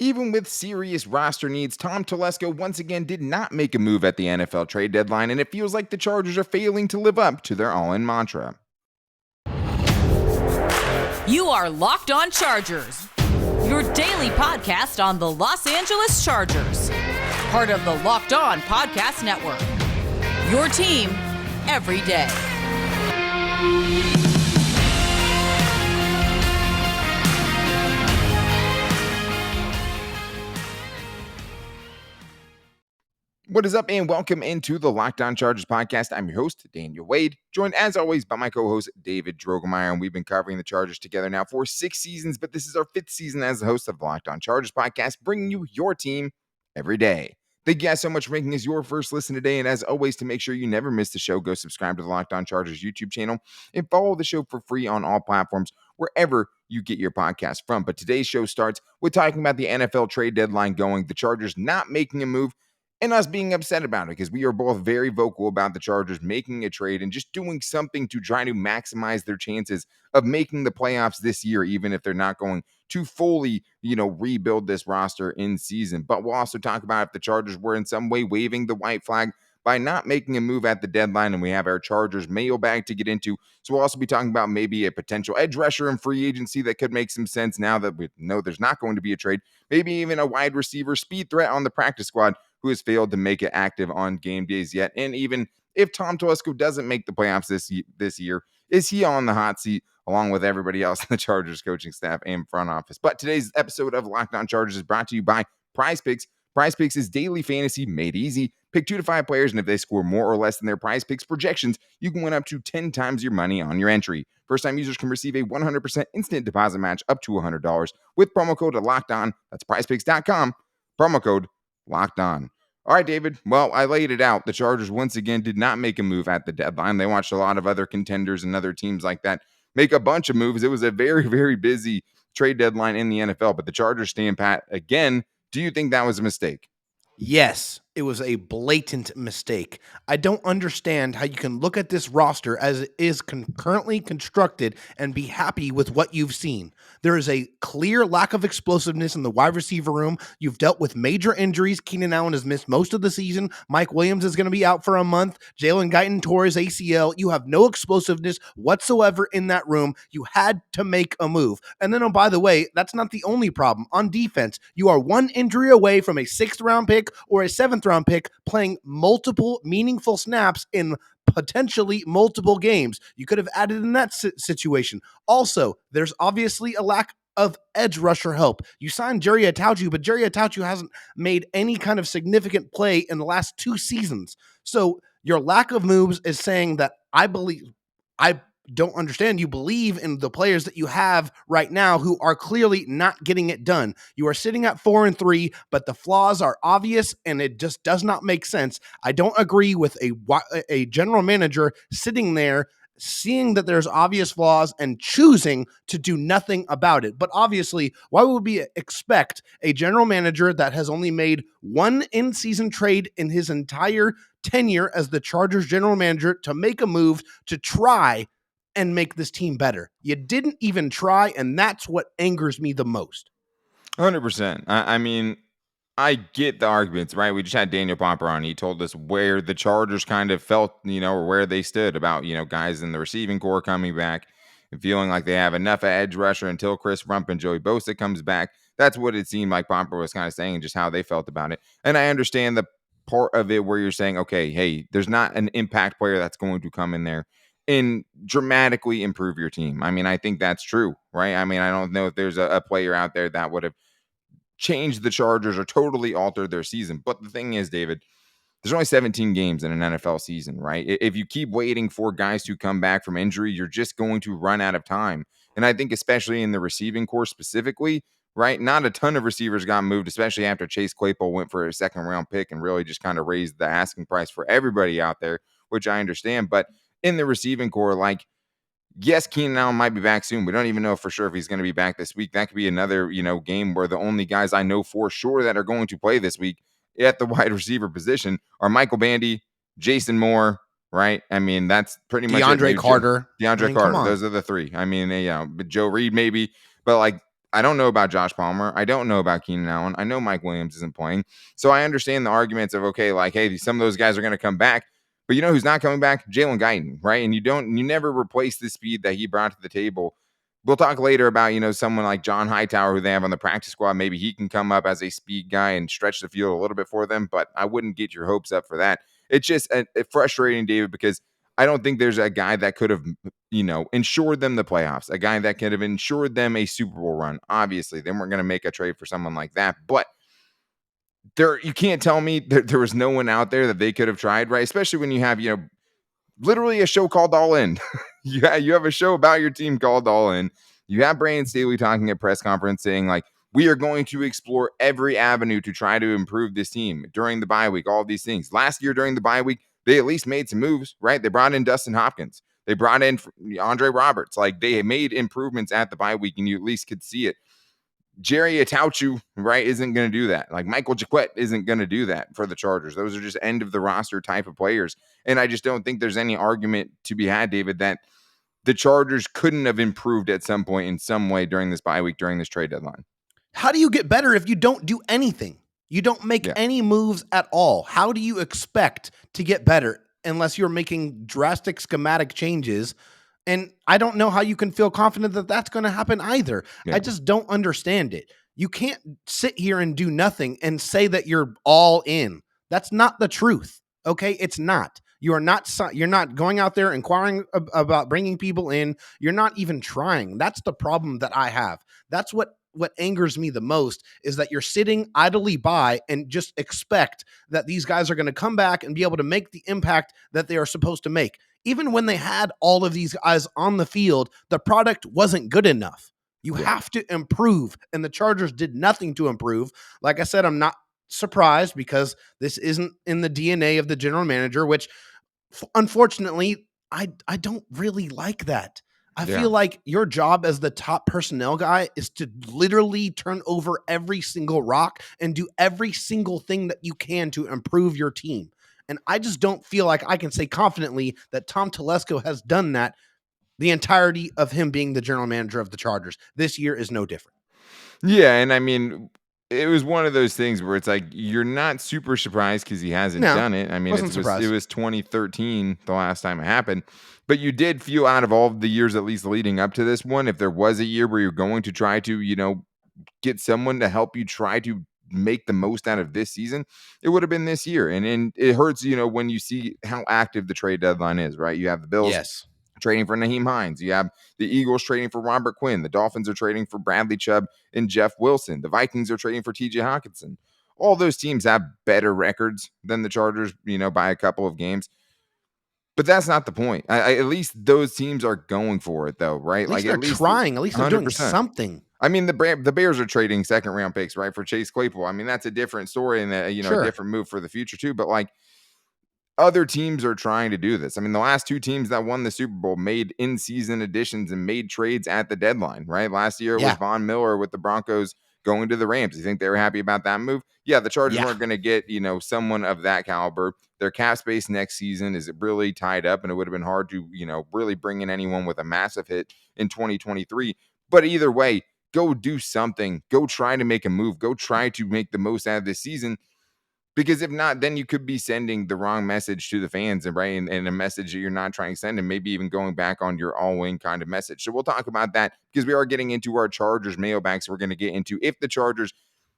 Even with serious roster needs, Tom Telesco once again did not make a move at the NFL trade deadline, and it feels like the Chargers are failing to live up to their all-in mantra. You are Locked On Chargers, your daily podcast on the Los Angeles Chargers, part of the Locked On Podcast Network, your team every day. What is up, and welcome into the Locked On Chargers podcast. I'm your host, Daniel Wade, joined as always by my co-host, David Drogemeyer, and we've been covering the Chargers together now for 6 seasons, but this is our 5th season as the host of the Locked On Chargers podcast, bringing you your team every day. Thank you guys so much for making this your first listen today, and as always, to make sure you never miss the show, go subscribe to the Locked On Chargers YouTube channel and follow the show for free on all platforms, wherever you get your podcast from. But today's show starts with talking about the NFL trade deadline going, the Chargers not making a move, and us being upset about it, because we are both very vocal about the Chargers making a trade and just doing something to try to maximize their chances of making the playoffs this year, even if they're not going to fully, rebuild this roster in season. But we'll also talk about if the Chargers were in some way waving the white flag by not making a move at the deadline, and we have our Chargers mailbag to get into. So we'll also be talking about maybe a potential edge rusher in free agency that could make some sense now that we know there's not going to be a trade. Maybe even a wide receiver speed threat on the practice squad who has failed to make it active on game days yet. And even if Tom Telesco doesn't make the playoffs this year, is he on the hot seat along with everybody else in the Chargers coaching staff and front office? But today's episode of Locked On Chargers is brought to you by PrizePicks. PrizePicks is daily fantasy made easy. Pick 2 to 5 players, and if they score more or less than their PrizePicks projections, you can win up to 10 times your money on your entry. First-time users can receive a 100% instant deposit match up to $100 with promo code LOCKEDON. That's PrizePicks.com. Promo code Locked On. All right, David. Well, I laid it out. The Chargers once again did not make a move at the deadline. They watched a lot of other contenders and other teams like that make a bunch of moves. It was a very, very busy trade deadline in the NFL, but the Chargers stand pat again. Do you think that was a mistake? Yes, it was a blatant mistake. I don't understand how you can look at this roster as it is currently constructed and be happy with what you've seen. There is a clear lack of explosiveness in the wide receiver room. You've dealt with major injuries. Keenan Allen has missed most of the season. Mike Williams is going to be out for a month. Jalen Guyton tore his ACL. You have no explosiveness whatsoever in that room. You had to make a move. And then, oh, by the way, that's not the only problem. On defense, you are one injury away from a 6th-round pick or a 7th-round pick playing multiple meaningful snaps in potentially multiple games. You could have added in that situation. Also, there's obviously a lack of edge rusher help. You signed Jerry Atauju, but Jerry Atauju hasn't made any kind of significant play in the last 2 seasons. So your lack of moves is saying that I don't understand. You believe in the players that you have right now who are clearly not getting it done. You are sitting at 4-3, but the flaws are obvious and it just does not make sense. I don't agree with a general manager sitting there seeing that there's obvious flaws and choosing to do nothing about it. But obviously, why would we expect a general manager that has only made one in-season trade in his entire tenure as the Chargers general manager to make a move to try and make this team better? You didn't even try, and that's what angers me the most. 100%. I mean, I get the arguments, right? We just had Daniel Popper on. He told us where the Chargers kind of felt, or where they stood about, guys in the receiving core coming back and feeling like they have enough edge rusher until Chris Rump and Joey Bosa comes back. That's what it seemed like Popper was kind of saying, just how they felt about it. And I understand the part of it where you're saying, okay, hey, there's not an impact player that's going to come in there and dramatically improve your team. I mean, I think that's true, right? I mean, I don't know if there's a player out there that would have changed the Chargers or totally altered their season. But the thing is, David, there's only 17 games in an NFL season, right? If you keep waiting for guys to come back from injury, you're just going to run out of time. And I think especially in the receiving core specifically, right? Not a ton of receivers got moved, especially after Chase Claypool went for a 2nd-round pick and really just kind of raised the asking price for everybody out there, which I understand. But in the receiving core, like, yes, Keenan Allen might be back soon. We don't even know for sure if he's going to be back this week. That could be another, game where the only guys I know for sure that are going to play this week at the wide receiver position are Michael Bandy, Jason Moore, right? I mean, that's pretty much DeAndre Carter. DeAndre Carter. Those are the 3. I mean, Joe Reed maybe, but like I don't know about Josh Palmer. I don't know about Keenan Allen. I know Mike Williams isn't playing. So I understand the arguments of, okay, like, hey, some of those guys are going to come back. But you know who's not coming back? Jalen Guyton, right? And you never replace the speed that he brought to the table. We'll talk later about, someone like John Hightower who they have on the practice squad. Maybe he can come up as a speed guy and stretch the field a little bit for them, but I wouldn't get your hopes up for that. It's just frustrating, David, because I don't think there's a guy that could have, ensured them the playoffs, a guy that could have ensured them a Super Bowl run. Obviously, they weren't going to make a trade for someone like that, but you can't tell me there was no one out there that they could have tried, right? Especially when you have, literally a show called All In. You have a show about your team called All In. You have Brandon Staley talking at press conference saying, like, we are going to explore every avenue to try to improve this team during the bye week, all these things. Last year during the bye week, they at least made some moves, right? They brought in Dustin Hopkins. They brought in Andre Roberts. Like, they made improvements at the bye week, and you at least could see it. Jerry Atauchu, right, isn't going to do that. Like, Michael Jaquette isn't going to do that for the Chargers. Those are just end of the roster type of players. And I just don't think there's any argument to be had, David, that the Chargers couldn't have improved at some point in some way during this bye week, during this trade deadline. How do you get better if you don't do anything? You don't make Yeah. any moves at all. How do you expect to get better unless you're making drastic schematic changes? And I don't know how you can feel confident that that's going to happen either. Yeah. I just don't understand it. You can't sit here and do nothing and say that you're all in. That's not the truth. Okay? It's not. You're not going out there inquiring about bringing people in. You're not even trying. That's the problem that I have. That's what angers me the most, is that you're sitting idly by and just expect that these guys are going to come back and be able to make the impact that they are supposed to make. Even when they had all of these guys on the field, the product wasn't good enough. You have to improve, and the Chargers did nothing to improve. Like I said, I'm not surprised because this isn't in the DNA of the general manager, which unfortunately, I don't really like that. I feel like your job as the top personnel guy is to literally turn over every single rock and do every single thing that you can to improve your team. And I just don't feel like I can say confidently that Tom Telesco has done that the entirety of him being the general manager of the Chargers. This year is no different. Yeah, and I mean, it was one of those things where it's like you're not super surprised because he hasn't done it. I mean, wasn't surprised. it was 2013 the last time it happened, but you did feel out of all of the years, at least leading up to this one, if there was a year where you're going to try to, get someone to help you try to make the most out of this season, it would have been this year. And it hurts, when you see how active the trade deadline is, right? You have the Bills trading for Naheem Hines. You have the Eagles trading for Robert Quinn. The Dolphins are trading for Bradley Chubb and Jeff Wilson. The Vikings are trading for TJ Hawkinson. All those teams have better records than the Chargers, by a couple of games. But that's not the point. At least those teams are going for it, though, right? At least they're trying. At least they're doing something. I mean, the Bears are trading second round picks, right, for Chase Claypool. I mean, that's a different story and a different move for the future too. But like, other teams are trying to do this. I mean, the last two teams that won the Super Bowl made in-season additions and made trades at the deadline, right? Last year it was Von Miller with the Broncos going to the Rams. You think they were happy about that move? Yeah, the Chargers weren't going to get, someone of that caliber. Their cap space next season is really tied up, and it would have been hard to, really bring in anyone with a massive hit in 2023. But either way, go do something. Go try to make a move. Go try to make the most out of this season. Because if not, then you could be sending the wrong message to the fans, right? And a message that you're not trying to send, and maybe even going back on your all-in kind of message. So we'll talk about that because we are getting into our Chargers mailbags. So we're going to get into if the Chargers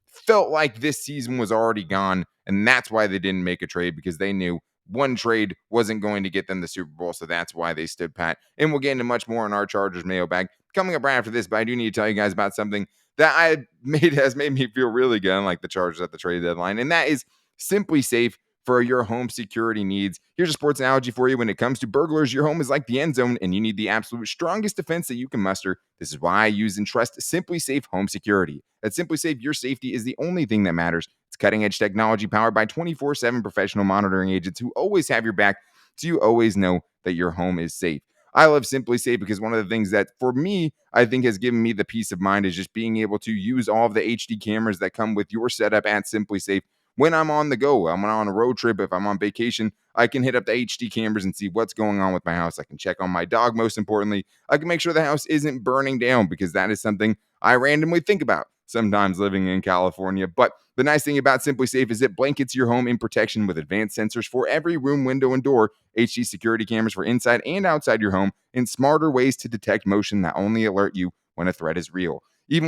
felt like this season was already gone, and that's why they didn't make a trade, because they knew one trade wasn't going to get them the Super Bowl. So that's why they stood pat. And we'll get into much more in our Chargers mailbag coming up right after this. But I do need to tell you guys about something that has made me feel really good, unlike the Chargers at the trade deadline, and that is SimpliSafe for your home security needs. Here's a sports analogy for you. When it comes to burglars, your home is like the end zone, and you need the absolute strongest defense that you can muster. This is why I use and trust SimpliSafe Home Security. At SimpliSafe, your safety is the only thing that matters. It's cutting-edge technology powered by 24/7 professional monitoring agents who always have your back, so you always know that your home is safe. I love SimpliSafe because one of the things that, for me, I think has given me the peace of mind is just being able to use all of the HD cameras that come with your setup at SimpliSafe. When I'm on the go, I'm on a road trip, if I'm on vacation, I can hit up the HD cameras and see what's going on with my house. I can check on my dog, most importantly. I can make sure the house isn't burning down, because that is something I randomly think about sometimes living in California. But the nice thing about SimpliSafe is it blankets your home in protection with advanced sensors for every room, window, and door, HD security cameras for inside and outside your home, and smarter ways to detect motion that only alert you when a threat is real. It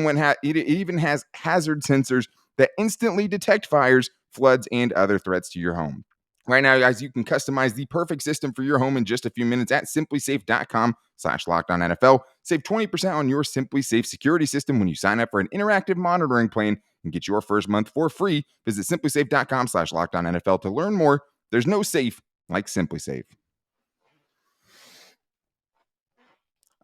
even has hazard sensors that instantly detect fires, floods, and other threats to your home. Right now, guys, you can customize the perfect system for your home in just a few minutes at simplisafe.com/lockedonnfl. Save 20% on your SimpliSafe security system when you sign up for an interactive monitoring plan and get your first month for free. Visit simplisafe.com/lockedonnfl to learn more. There's no safe like SimpliSafe.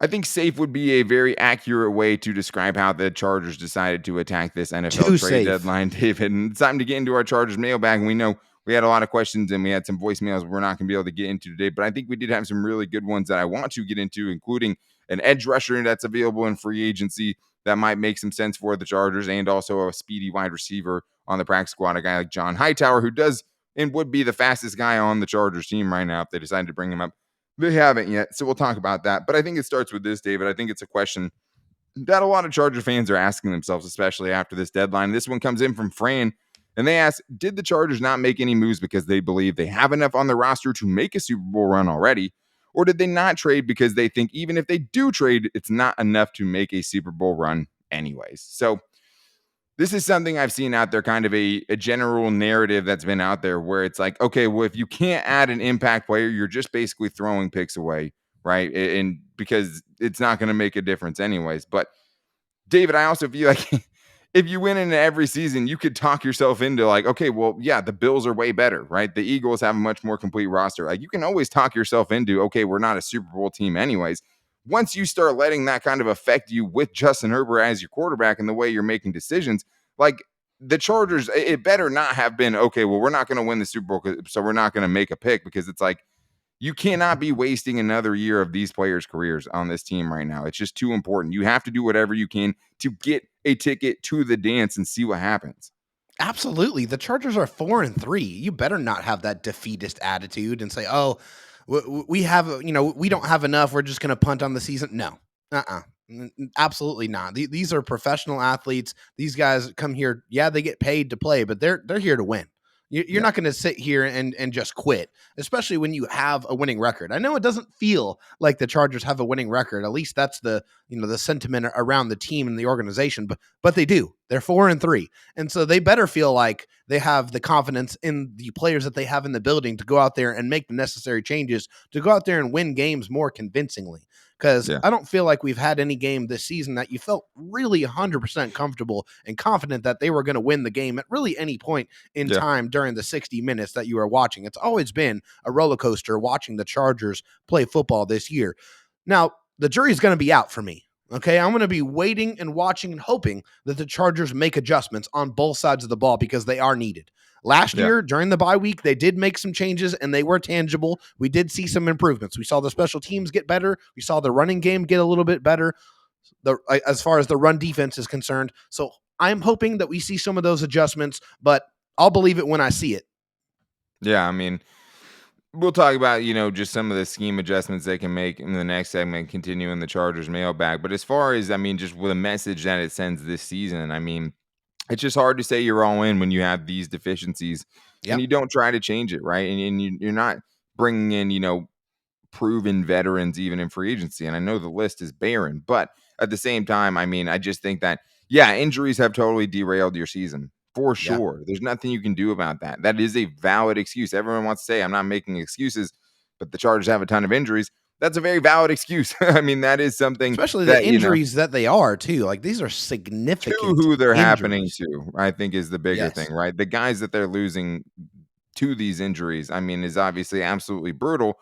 I think safe would be a very accurate way to describe how the Chargers decided to attack this NFL Too trade safe. deadline, David. And it's time to get into our Chargers mailbag. And we know we had a lot of questions and we had some voicemails we're not going to be able to get into today. But I think we did have some really good ones that I want to get into, including an edge rusher that's available in free agency that might make some sense for the Chargers, and also a speedy wide receiver on the practice squad, a guy like John Hightower, who does and would be the fastest guy on the Chargers team right now if they decided to bring him up. They haven't yet, so we'll talk about that. But I think it starts with this, David. I think it's a question that a lot of Charger fans are asking themselves, especially after this deadline. This one comes in from Fran, and they ask, did the Chargers not make any moves because they believe they have enough on the roster to make a Super Bowl run already? Or did they not trade because they think even if they do trade, it's not enough to make a Super Bowl run anyways? So this is something I've seen out there, kind of a general narrative that's been out there where it's like, okay, well, if you can't add an impact player, you're just basically throwing picks away, right? And because it's not going to make a difference anyways. But David, I also feel like if you win in every season, you could talk yourself into like, okay, well, yeah, the Bills are way better, right? The Eagles have a much more complete roster. Like, you can always talk yourself into, okay, we're not a Super Bowl team anyways. Once you start letting that kind of affect you with Justin Herbert as your quarterback and the way you're making decisions, like the Chargers, it better not have been, okay, well, we're not going to win the Super Bowl, so we're not going to make a pick, because it's like, you cannot be wasting another year of these players' careers on this team right now. It's just too important. You have to do whatever you can to get a ticket to the dance and see what happens. Absolutely. The Chargers are 4-3. You better not have that defeatist attitude and say, "Oh, we have, we don't have enough. We're just going to punt on the season." No. Uh-uh. Absolutely not. These are professional athletes. These guys come here. Yeah, they get paid to play, but they're here to win. You're Yeah. not going to sit here and just quit, especially when you have a winning record. I know it doesn't feel like the Chargers have a winning record. At least that's the sentiment around the team and the organization. But they do. They're 4-3, and so they better feel like they have the confidence in the players that they have in the building to go out there and make the necessary changes to go out there and win games more convincingly. Because Yeah. I don't feel like we've had any game this season that you felt really 100% comfortable and confident that they were going to win the game at really any point in Yeah. time during the 60 minutes that you are watching. It's always been a roller coaster watching the Chargers play football this year. Now, the jury's going to be out for me. Okay, I'm going to be waiting and watching and hoping that the Chargers make adjustments on both sides of the ball, because they are needed. Last Yeah. year, during the bye week, they did make some changes and they were tangible. We did see some improvements. We saw the special teams get better. We saw the running game get a little bit better as far as the run defense is concerned. So I'm hoping that we see some of those adjustments, but I'll believe it when I see it. Yeah. I mean, we'll talk about, just some of the scheme adjustments they can make in the next segment, continuing the Chargers mailbag. But as far as, I mean, just with a message that it sends this season, I mean, it's just hard to say you're all in when you have these deficiencies and Yep. you don't try to change it, right? And you're not bringing in, proven veterans even in free agency. And I know the list is barren, but at the same time, I mean, I just think that, yeah, injuries have totally derailed your season for Yeah. sure. There's nothing you can do about that. That is a valid excuse. Everyone wants to say, I'm not making excuses, but the Chargers have a ton of injuries. That's a very valid excuse. I mean, that is something Especially the that, injuries that they are too. Like, these are to significant who they're happening injuries. to, I think, is the bigger thing, Yes. right? The guys that they're losing to these injuries, I mean, is obviously absolutely brutal.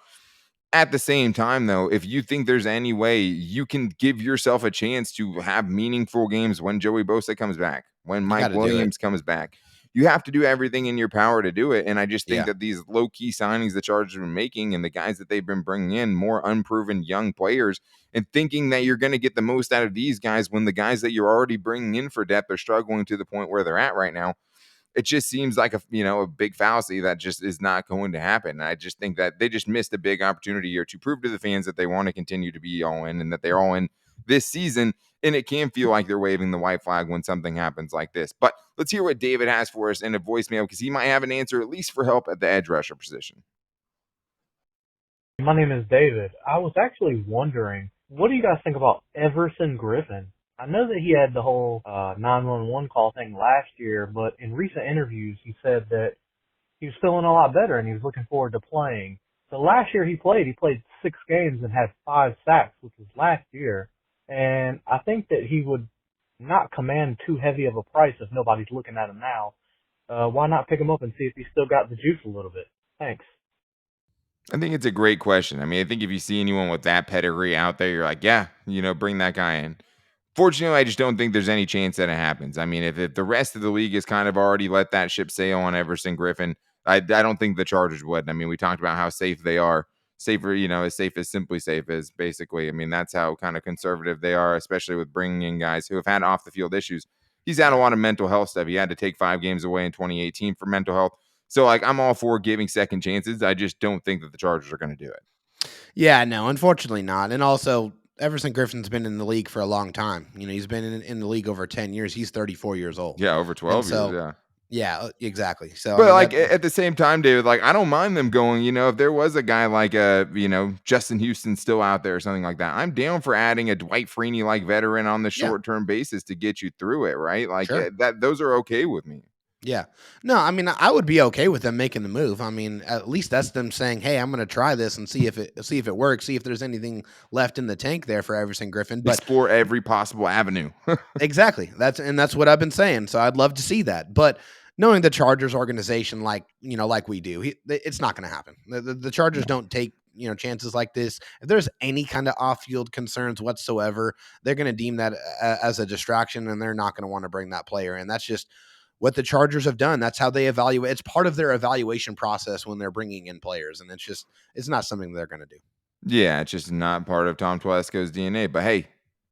At the same time, though, if you think there's any way you can give yourself a chance to have meaningful games when Joey Bosa comes back, when You got Mike to do it. Williams comes back, you have to do everything in your power to do it. And I just think Yeah. that these low key signings the Chargers have been making and the guys that they've been bringing in, more unproven young players, and thinking that you're going to get the most out of these guys when the guys that you're already bringing in for depth are struggling to the point where they're at right now, it just seems like a big fallacy that just is not going to happen. And I just think that they just missed a big opportunity here to prove to the fans that they want to continue to be all in and that they're all in this season. And it can feel like they're waving the white flag when something happens like this. But let's hear what David has for us in a voicemail, because he might have an answer, at least for help at the edge rusher position. My name is David. I was actually wondering, what do you guys think about Everson Griffin? I know that he had the whole 911 call thing last year, but in recent interviews he said that he was feeling a lot better and he was looking forward to playing. So last year he played 6 games and had 5 sacks, which was last year. And I think that he would not command too heavy of a price if nobody's looking at him now. Why not pick him up and see if he's still got the juice a little bit? Thanks. I think it's a great question. I mean, I think if you see anyone with that pedigree out there, you're like, yeah, bring that guy in. Fortunately, I just don't think there's any chance that it happens. I mean, if the rest of the league has kind of already let that ship sail on Everson Griffin, I don't think the Chargers would. I mean, we talked about how safe they are. Safer, as safe as SimpliSafe is, basically. I mean, that's how kind of conservative they are, especially with bringing in guys who have had off the field issues. He's had a lot of mental health stuff. He had to take 5 games away in 2018 for mental health. So, like, I'm all for giving second chances. I just don't think that the Chargers are going to do it. Yeah, no, unfortunately not. And also, Everson Griffin's been in the league for a long time. He's been in the league over 10 years. He's 34 years old. Yeah, over 12 years, yeah. Yeah, exactly. So, but at the same time, David, like, I don't mind them going, if there was a guy like, Justin Houston still out there or something like that, I'm down for adding a Dwight Freeney-like veteran on the short-term basis to get you through it, right? Like, sure. Those are okay with me. Yeah. No, I mean, I would be okay with them making the move. I mean, at least that's them saying, "Hey, I'm going to try this and see if it works. See if there's anything left in the tank there for Everson Griffin." But explore every possible avenue. Exactly. That's what I've been saying. So I'd love to see that. But knowing the Chargers organization, like we do, it's not going to happen. The Chargers don't take chances like this. If there's any kind of off-field concerns whatsoever, they're going to deem that as a distraction, and they're not going to want to bring that player in. That's just what the Chargers have done. That's how they evaluate. It's part of their evaluation process when they're bringing in players, and it's not something they're going to do. Yeah, it's just not part of Tom Telesco's DNA. But hey,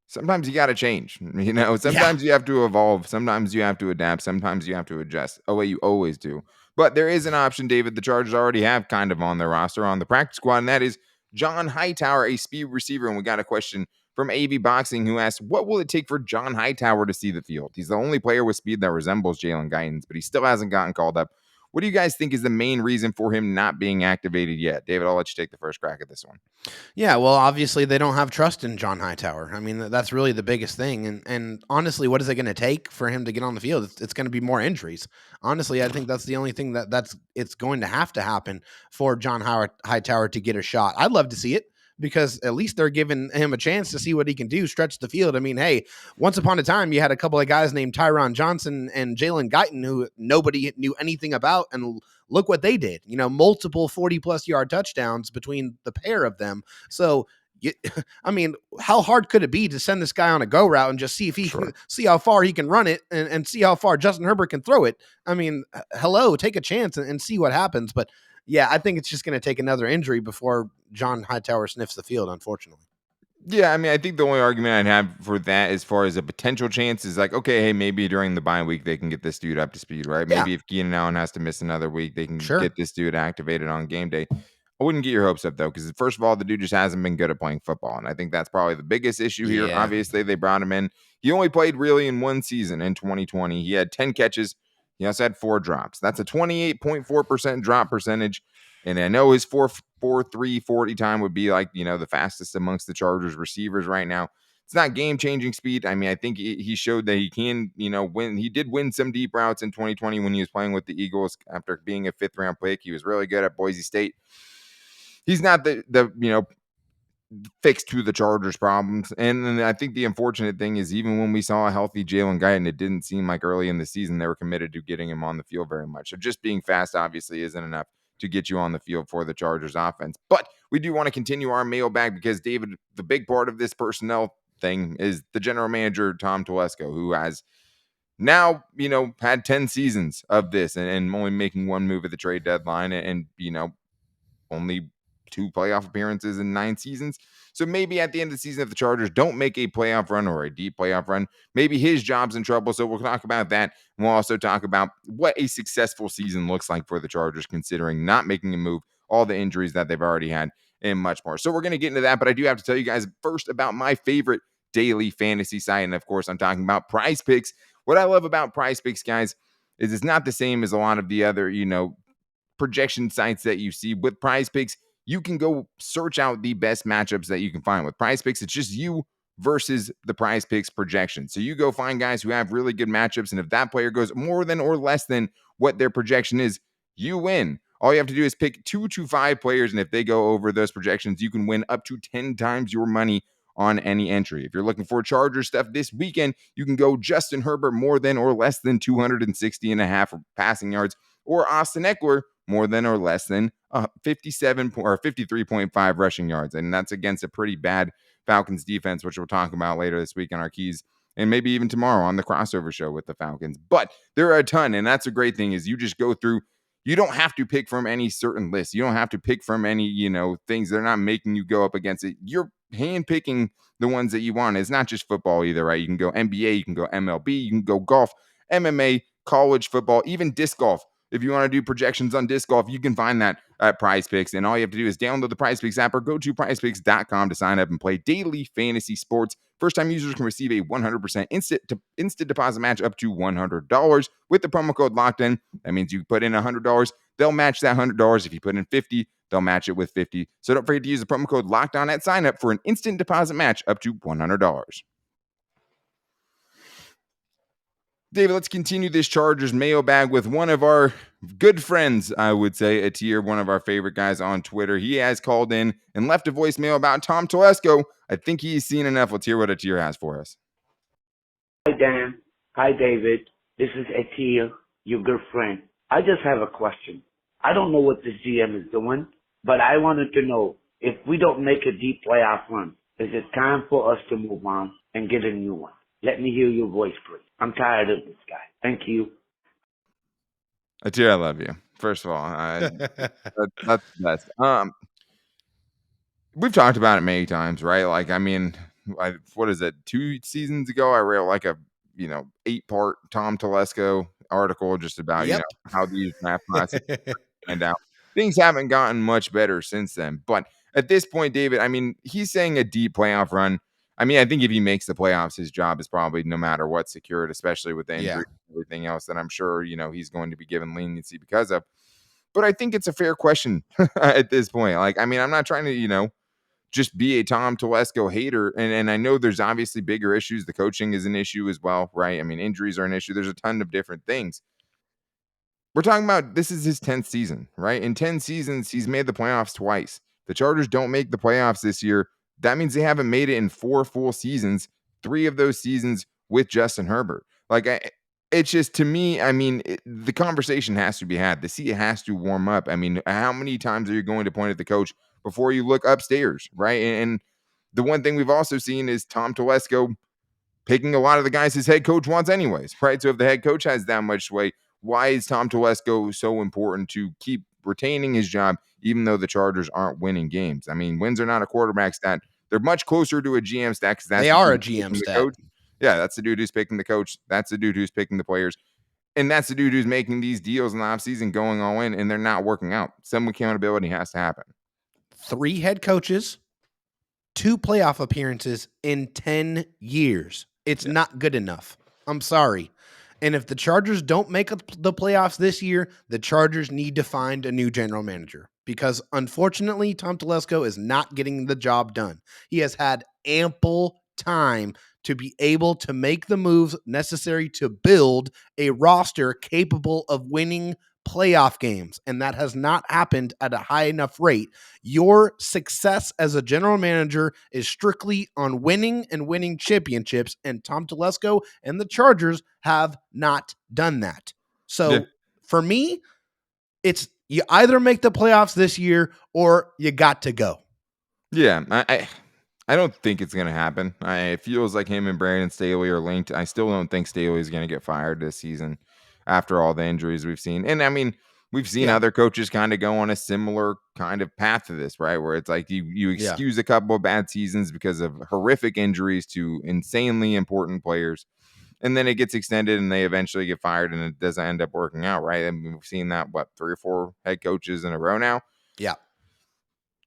sometimes you got to change. Sometimes you have to evolve. Sometimes you have to adapt. Sometimes you have to adjust. Oh, wait, you always do. But there is an option, David, the Chargers already have kind of on their roster on the practice squad, and that is John Hightower, a speed receiver. And we got a question from AV Boxing who asked, what will it take for John Hightower to see the field? He's the only player with speed that resembles Jalen Guyton's, but he still hasn't gotten called up. What do you guys think is the main reason for him not being activated yet? David, I'll let you take the first crack at this one. Yeah, well, obviously they don't have trust in John Hightower. I mean, that's really the biggest thing. And honestly, what is it going to take for him to get on the field? It's going to be more injuries. Honestly, I think that's the only thing it's going to have to happen for John Hightower to get a shot. I'd love to see it, because at least they're giving him a chance to see what he can do, stretch the field. I mean, hey, once upon a time, you had a couple of guys named Tyron Johnson and Jalen Guyton who nobody knew anything about, and look what they did. Multiple 40-plus yard touchdowns between the pair of them. So, I mean, how hard could it be to send this guy on a go route and just see if he can see how far he can run it and see how far Justin Herbert can throw it? I mean, hello, take a chance and see what happens. But yeah, I think it's just going to take another injury before John Hightower sniffs the field, unfortunately. Yeah, I mean, I think the only argument I'd have for that as far as a potential chance is like, okay, hey, maybe during the bye week they can get this dude up to speed, right? Yeah. Maybe if Keenan Allen has to miss another week, they can get this dude activated on game day. I wouldn't get your hopes up, though, because first of all, the dude just hasn't been good at playing football, and I think that's probably the biggest issue here. Yeah. Obviously, they brought him in. He only played really in one season in 2020. He had 10 catches. He also had 4 drops. That's a 28.4% drop percentage. And I know his 4.43 40 time would be like, the fastest amongst the Chargers receivers right now. It's not game-changing speed. I mean, I think he showed that he can, win. He did win some deep routes in 2020 when he was playing with the Eagles after being a 5th-round pick. He was really good at Boise State. He's not the fix to the Chargers' problems. And I think the unfortunate thing is, even when we saw a healthy Jalen Guyton, it didn't seem like early in the season they were committed to getting him on the field very much. So just being fast obviously isn't enough to get you on the field for the Chargers offense. But we do want to continue our mailbag because, David, the big part of this personnel thing is the general manager, Tom Telesco, who has now, had 10 seasons of this and only making one move at the trade deadline and only 2 playoff appearances in 9 seasons. So maybe at the end of the season, if the Chargers don't make a playoff run or a deep playoff run, maybe his job's in trouble. So we'll talk about that. And we'll also talk about what a successful season looks like for the Chargers, considering not making a move, all the injuries that they've already had, and much more. So we're going to get into that. But I do have to tell you guys first about my favorite daily fantasy site. And of course, I'm talking about PrizePicks. What I love about PrizePicks, guys, is it's not the same as a lot of the other, projection sites that you see. With PrizePicks, you can go search out the best matchups that you can find. With PrizePicks, it's just you versus the PrizePicks projection. So you go find guys who have really good matchups, and if that player goes more than or less than what their projection is, you win. All you have to do is pick 2 to 5 players, and if they go over those projections, you can win up to 10 times your money on any entry. If you're looking for Charger stuff this weekend, you can go Justin Herbert more than or less than 260 and a half passing yards, or Austin Eckler more than or less than 57 or 53.5 rushing yards. And that's against a pretty bad Falcons defense, which we'll talk about later this week on our keys, and maybe even tomorrow on the crossover show with the Falcons. But there are a ton, and that's a great thing, is you just go through. You don't have to pick from any certain list. You don't have to pick from any, things. They're not making you go up against it. You're hand picking the ones that you want. It's not just football either, right? You can go NBA, you can go MLB, you can go golf, MMA, college football, even disc golf. If you want to do projections on disc golf, you can find that at PrizePicks. And all you have to do is download the PrizePicks app or go to prizepicks.com to sign up and play daily fantasy sports. First-time users can receive a 100% instant deposit match up to $100 with the promo code LOCKEDIN. That means you put in $100, they'll match that $100. If you put in $50, they'll match it with $50. So don't forget to use the promo code LOCKEDON at sign up for an instant deposit match up to $100. David, let's continue this Chargers mailbag with one of our good friends, I would say, a tier, one of our favorite guys on Twitter. He has called in and left a voicemail about Tom Telesco. I think he's seen enough. Let's hear what Atir has for us. Hi, Dan. Hi, David. This is Atir, your good friend. I just have a question. I don't know what this GM is doing, but I wanted to know, if we don't make a deep playoff run, is it time for us to move on and get a new one? Let me hear your voice, please. I'm tired of this guy. Thank you. Atir, I love you. First of all, that's the best. We've talked about it many times, right? Like, I mean, what is it? 2 seasons ago, I read like a 8-part Tom Telesco article just about how these draft classes and out. Things haven't gotten much better since then. But at this point, David, I mean, he's saying a deep playoff run. I mean, I think if he makes the playoffs, his job is probably no matter what secured, especially with the injury and everything else that I'm sure, he's going to be given leniency because of. But I think it's a fair question at this point. Like, I mean, I'm not trying to, just be a Tom Telesco hater. And I know there's obviously bigger issues. The coaching is an issue as well, right? I mean, injuries are an issue. There's a ton of different things. We're talking about, this is his 10th season, right? In 10 seasons, he's made the playoffs twice. The Chargers don't make the playoffs this year. That means they haven't made it in 4 full seasons, 3 of those seasons with Justin Herbert. Like, it's just, to me, I mean, the conversation has to be had. The seat has to warm up. I mean, how many times are you going to point at the coach before you look upstairs, right? And the one thing we've also seen is Tom Telesco picking a lot of the guys his head coach wants anyways, right? So if the head coach has that much sway, why is Tom Telesco so important to keep retaining his job, even though the Chargers aren't winning games? I mean, wins are not a quarterback stat. They're much closer to a GM stat, because They are a GM stat. Coach. Yeah, that's the dude who's picking the coach. That's the dude who's picking the players. And that's the dude who's making these deals in the offseason, going all in, and they're not working out. Some accountability has to happen. 3 head coaches, 2 playoff appearances in 10 years. It's not good enough. I'm sorry. And if the Chargers don't make the playoffs this year, the Chargers need to find a new general manager, because unfortunately, Tom Telesco is not getting the job done. He has had ample time to be able to make the moves necessary to build a roster capable of winning playoff games, and that has not happened at a high enough rate. Your success as a general manager is strictly on winning and winning championships, and Tom Telesco and the Chargers have not done that. So for me, it's you either make the playoffs this year or you got to go. Yeah, I don't think it's going to happen. It feels like him and Brandon Staley are linked. I still don't think Staley is going to get fired this season after all the injuries we've seen. And I mean, we've seen other coaches kind of go on a similar kind of path to this, right? Where it's like you excuse a couple of bad seasons because of horrific injuries to insanely important players, and then it gets extended and they eventually get fired, and it doesn't end up working out, right? I mean, we've seen that, 3 or 4 head coaches in a row now. Yeah.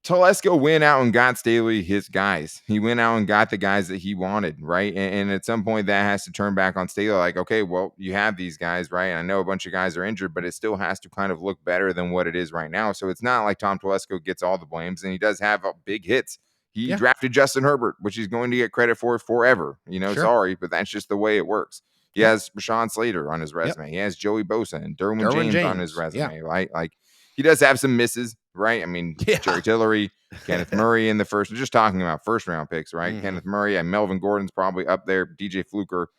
Telesco went out and got Staley his guys. He went out and got the guys that he wanted, right? And at some point that has to turn back on Staley. Like, okay, well, you have these guys, right? And I know a bunch of guys are injured, but it still has to kind of look better than what it is right now. So it's not like Tom Telesco gets all the blames, and he does have big hits. He Yeah. drafted Justin Herbert, which he's going to get credit for forever. Sure. Sorry, but that's just the way it works. He Yep. has Rashawn Slater on his resume. He has Joey Bosa and Derwin James on his resume, Yeah. right? Like, he does have some misses, right? I mean, Yeah. Jerry Tillery, Kenneth Murray in the first. We're just talking about first round picks, right? Mhm. Kenneth Murray and Melvin Gordon's probably up there. DJ Fluker.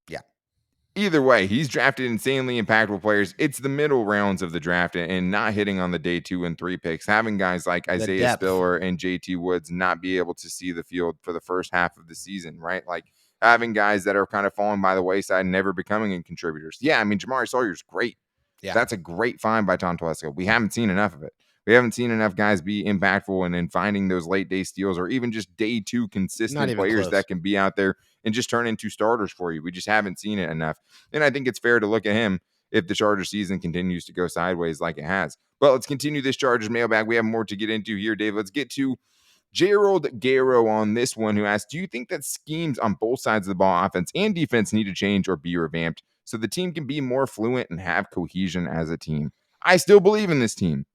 Yeah. Either way, he's drafted insanely impactful players. It's the middle rounds of the draft and not hitting on the day 2 and 3 picks. Having guys like The Isaiah depth. Spiller and JT Woods not be able to see the field for the first half of the season, right? Like having guys that are kind of falling by the wayside and never becoming contributors. Yeah, I mean, Jamari Sawyer's great. Yeah. That's a great find by Tom Telesco. We haven't seen enough of it. We haven't seen enough guys be impactful and in finding those late day steals or even just day 2 consistent even players close. that can be out there and just turn into starters for you. We just haven't seen it enough. And I think it's fair to look at him if the Chargers season continues to go sideways like it has. But let's continue this Chargers mailbag. We have more to get into here, Dave. Let's get to Gerald Garrow on this one, who asked, do you think that schemes on both sides of the ball, offense and defense, need to change or be revamped so the team can be more fluent and have cohesion as a team? I still believe in this team.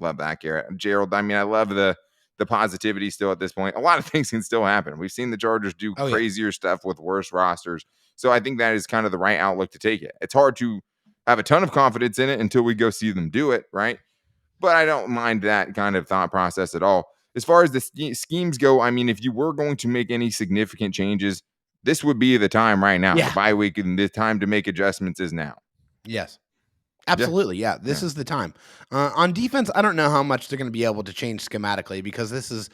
Love that, Gerald. I mean, I love the positivity still at this point. A lot of things can still happen. We've seen the Chargers do crazier stuff with worse rosters. So I think that is kind of the right outlook to take it. It's hard to have a ton of confidence in it until we go see them do it, right? But I don't mind that kind of thought process at all. As far as the schemes go, I mean, if you were going to make any significant changes, this would be the time right now. Yeah. The bye week and the time to make adjustments is now. Yes. Absolutely. Yeah. This is the time. On defense, I don't know how much they're going to be able to change schematically because this is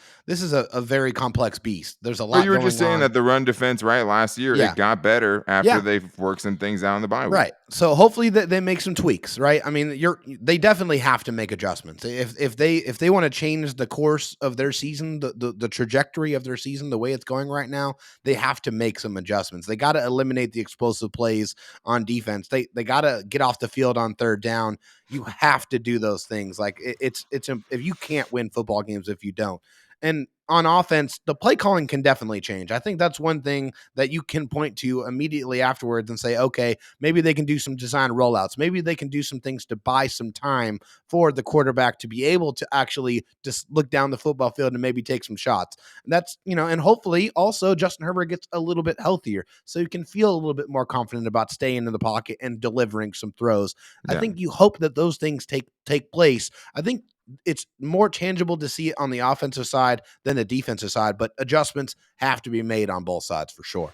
a very complex beast. There's a lot. But you were just saying that the run defense, right? Last year, Yeah. it got better after they've worked some things out in the bye week. Right. So hopefully they make some tweaks, right? I mean, they definitely have to make adjustments. If they want to change the course of their season, the trajectory of their season, the way it's going right now, they have to make some adjustments. They got to eliminate the explosive plays on defense. They got to get off the field on third down. You have to do those things. Like it's if you can't win football games if you don't. And on offense, the play calling can definitely change. I think that's one thing that you can point to immediately afterwards and say, okay, maybe they can do some design rollouts. Maybe they can do some things to buy some time for the quarterback to be able to actually just look down the football field and maybe take some shots. And that's, and hopefully also Justin Herbert gets a little bit healthier so you can feel a little bit more confident about staying in the pocket and delivering some throws. Yeah. I think you hope that those things take place. I think it's more tangible to see it on the offensive side than the defensive side, but adjustments have to be made on both sides for sure.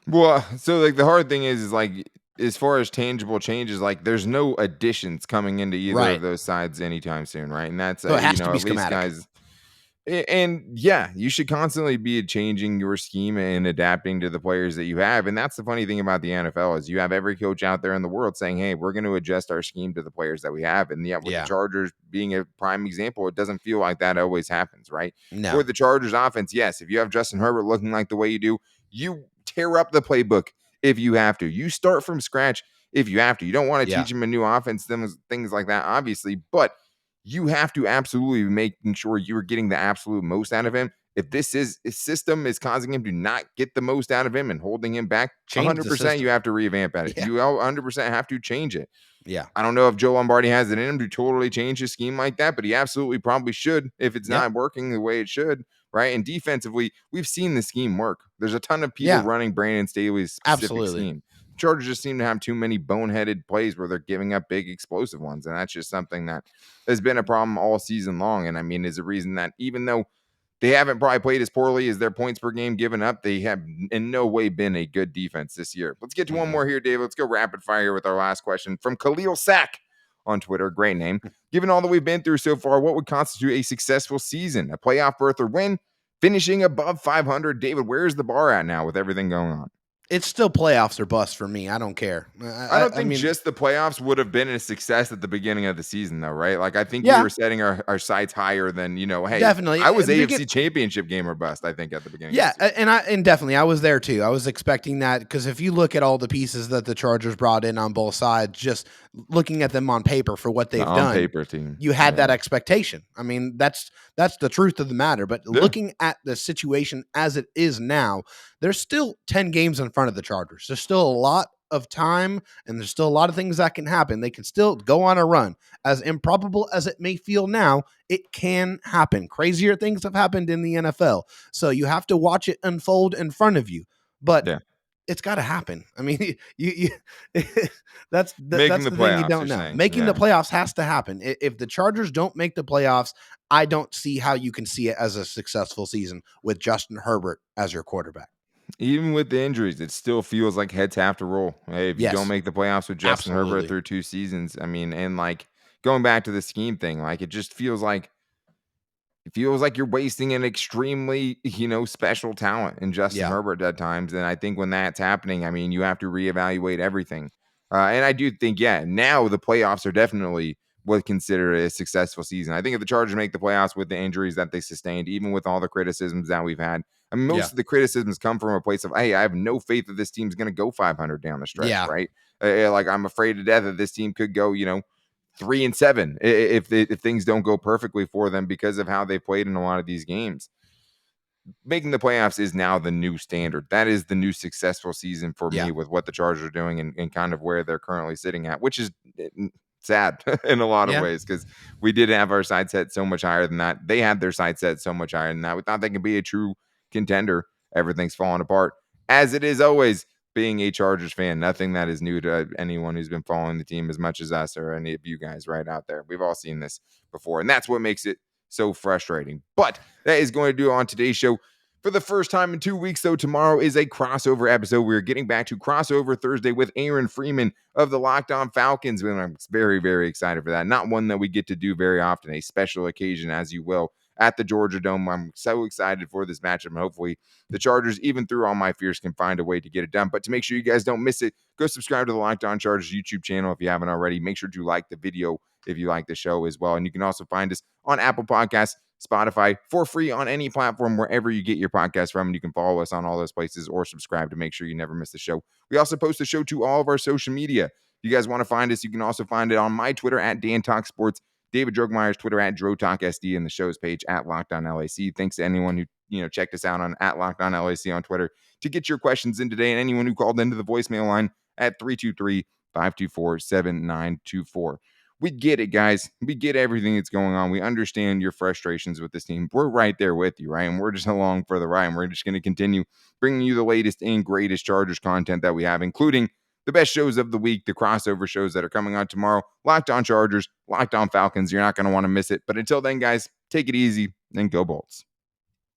Well, so like the hard thing is like as far as tangible changes, like there's no additions coming into either of those sides anytime soon, right? And that's So it has to be at least schematic. guys. And yeah, you should constantly be changing your scheme and adapting to the players that you have. And that's the funny thing about the NFL is you have every coach out there in the world saying, hey, we're going to adjust our scheme to the players that we have. And yet with the Chargers being a prime example, it doesn't feel like that always happens, right? No. For the Chargers offense, yes, if you have Justin Herbert looking like the way you do, you tear up the playbook if you have to. You start from scratch if you have to. You don't want to teach him a new offense, things like that, obviously, but you have to absolutely be making sure you're getting the absolute most out of him. If his system is causing him to not get the most out of him and holding him back, 100% you have to revamp at it. You 100% have to change it. Yeah. I don't know if Joe Lombardi has it in him to totally change his scheme like that, but he absolutely probably should if it's not working the way it should, right? And defensively, we've seen the scheme work. There's a ton of people running Brandon Staley's specific scheme. Chargers just seem to have too many boneheaded plays where they're giving up big explosive ones. And that's just something that has been a problem all season long. And I mean, is a reason that even though they haven't probably played as poorly as their points per game given up, they have in no way been a good defense this year. Let's get to one more here, Dave. Let's go rapid fire with our last question from Khalil Sack on Twitter. Great name. Given all that we've been through so far, what would constitute a successful season? A playoff berth or win? Finishing above 500? David, where's the bar at now with everything going on? It's still playoffs or bust for me. I don't care. I don't I think mean, just the playoffs would have been a success at the beginning of the season, though, right? Like, I think we yeah, were setting our sights higher than, hey, definitely. I was AFC Championship game or bust, I think, at the beginning of the Yeah, season. and definitely I was there too. I was expecting that because if you look at all the pieces that the Chargers brought in on both sides, just looking at them on paper for what The they've on done, paper team. you had that expectation. I mean, that's the truth of the matter. But Yeah. looking at the situation as it is now, there's still 10 games in front of the Chargers. There's still a lot of time and there's still a lot of things that can happen. They can still go on a run. As improbable as it may feel now, it can happen. Crazier things have happened in the NFL. So you have to watch it unfold in front of you. But Yeah. it's got to happen. I mean, you that's Making the the thing you playoffs, don't you're know. saying. Making the Yeah. playoffs has to happen. If the Chargers don't make the playoffs, I don't see how you can see it as a successful season with Justin Herbert as your quarterback. Even with the injuries, it still feels like heads have to roll. Hey, if you don't Yes, make the playoffs with Justin Herbert absolutely. through 2 seasons, I mean, and like going back to the scheme thing, like it just feels like you're wasting an extremely, special talent in Justin Yeah, Herbert at times. And I think when that's happening, I mean, you have to reevaluate everything. And I do think, yeah, now the playoffs are definitely what considered a successful season. I think if the Chargers make the playoffs with the injuries that they sustained, even with all the criticisms that we've had, I mean, yeah, most of the criticisms come from a place of, hey, I have no faith that this team's going to go 500 down the stretch, yeah, right? Like I'm afraid to death that this team could go, 3-7 if things don't go perfectly for them because of how they played in a lot of these games. Making the playoffs is now the new standard. That is the new successful season for yeah, me with what the Chargers are doing and kind of where they're currently sitting at, which is sad in a lot of yeah, ways because we did have our side set so much higher than that. They had their side set so much higher than that. We thought they could be a true contender. Everything's falling apart, as it is always being a Chargers fan. Nothing that is new to anyone who's been following the team as much as us or any of you guys right out there. We've all seen this before, and that's what makes it so frustrating. But that is going to do it on today's show. For the first time in 2 weeks, though, tomorrow is a crossover episode. We're getting back to crossover Thursday with Aaron Freeman of the Locked On Falcons. And I'm very, very excited for that. Not one that we get to do very often, a special occasion, as you will, at the Georgia Dome. I'm so excited for this matchup. And hopefully the Chargers, even through all my fears, can find a way to get it done. But to make sure you guys don't miss it, go subscribe to the Locked On Chargers YouTube channel if you haven't already. Make sure to like the video if you like the show as well. And you can also find us on Apple Podcasts, Spotify for free on any platform wherever you get your podcast from. And you can follow us on all those places or subscribe to make sure you never miss the show. We also post the show to all of our social media. If you guys want to find us, you can also find it on my Twitter at Dan Talk Sports, David Drogemeyer's Twitter at DroTalkSD, and the show's page at Locked On LAC. Thanks to anyone who checked us out on at Locked On LAC on Twitter to get your questions in today, and anyone who called into the voicemail line at 323-524-7924. We get it, guys. We get everything that's going on. We understand your frustrations with this team. We're right there with you, right? And we're just along for the ride. And we're just going to continue bringing you the latest and greatest Chargers content that we have, including the best shows of the week, the crossover shows that are coming on tomorrow. Locked On Chargers, Locked On Falcons. You're not going to want to miss it. But until then, guys, take it easy and go Bolts.